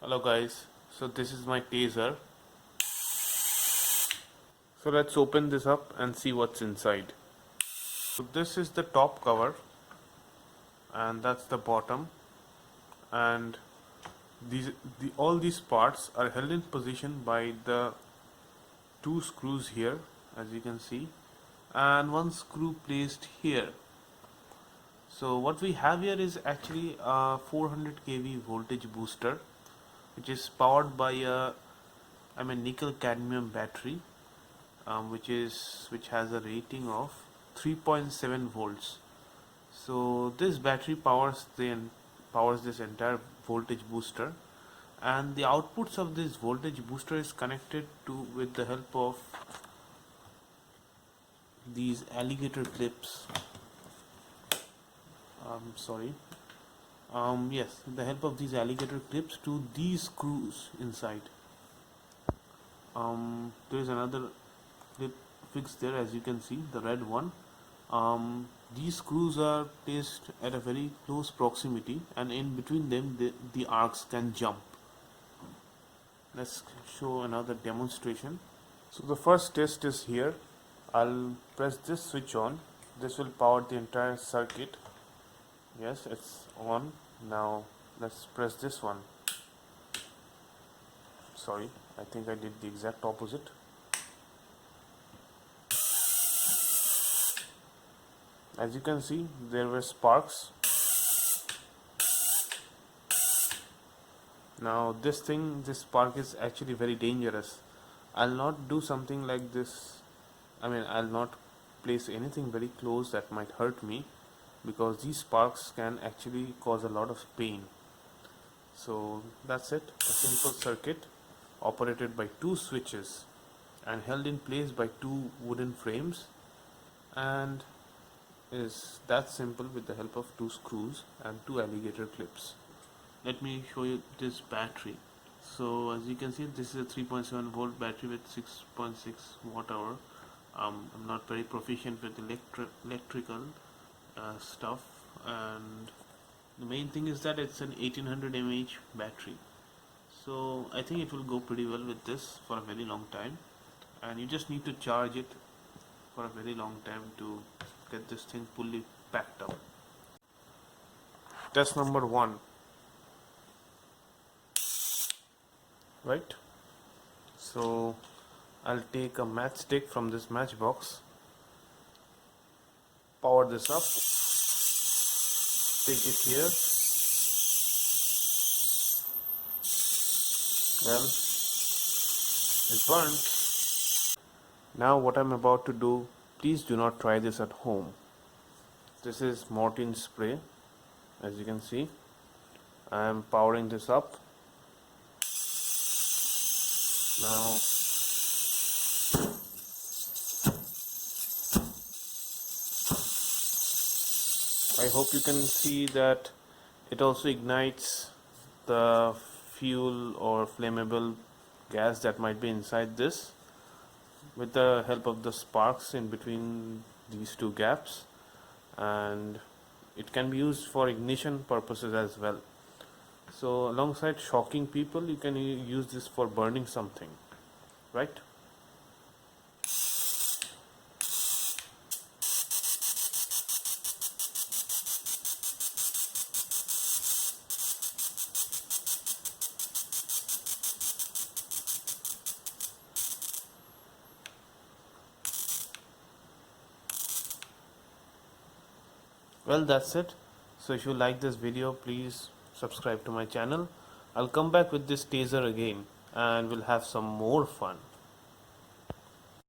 Hello guys, so this is my taser. So let's open this up and see what's inside. So this is the top cover and that's the bottom, and all these parts are held in position by the two screws here, as you can see, and one screw placed here. So what we have here is actually a 400 kV voltage booster, which is powered by a nickel cadmium battery, which has a rating of 3.7 volts. So this battery powers this entire voltage booster, and the outputs of this voltage booster is connected to with the help of these alligator clips. Sorry. Yes, with the help of these alligator clips to these screws inside. There is another clip fixed there, as you can see, the red one. These screws are placed at a very close proximity, and in between them the arcs can jump. Let's show another demonstration. So the first test is here. I'll press this switch on. This will power the entire circuit. Yes, it's on. Now let's press this one. Sorry, I think I did the exact opposite. As you can see, there were sparks. Now this spark is actually very dangerous. I'll not do something like this. I'll not place anything very close that might hurt me, because these sparks can actually cause a lot of pain. So that's it, a simple circuit operated by two switches and held in place by two wooden frames, and is that simple with the help of two screws and two alligator clips. Let me show you this battery. So as you can see, this is a 3.7 volt battery with 6.6 watt hour. I'm not very proficient with electrical stuff, and the main thing is that it's an 1800 mAh battery. So I think it will go pretty well with this for a very long time, and you just need to charge it for a very long time to get this thing fully packed up. Test number 1. Right, so I'll take a matchstick from this matchbox, power this up, take it here. Well, it burns. Now what I'm about to do, please do not try this at home. This is Mortine spray. As you can see, I am powering this up. Now I hope you can see that it also ignites the fuel or flammable gas that might be inside this with the help of the sparks in between these two gaps, and it can be used for ignition purposes as well. So alongside shocking people, you can use this for burning something, right? Well, that's it. So if you like this video, please subscribe to my channel. I'll come back with this taser again and we'll have some more fun.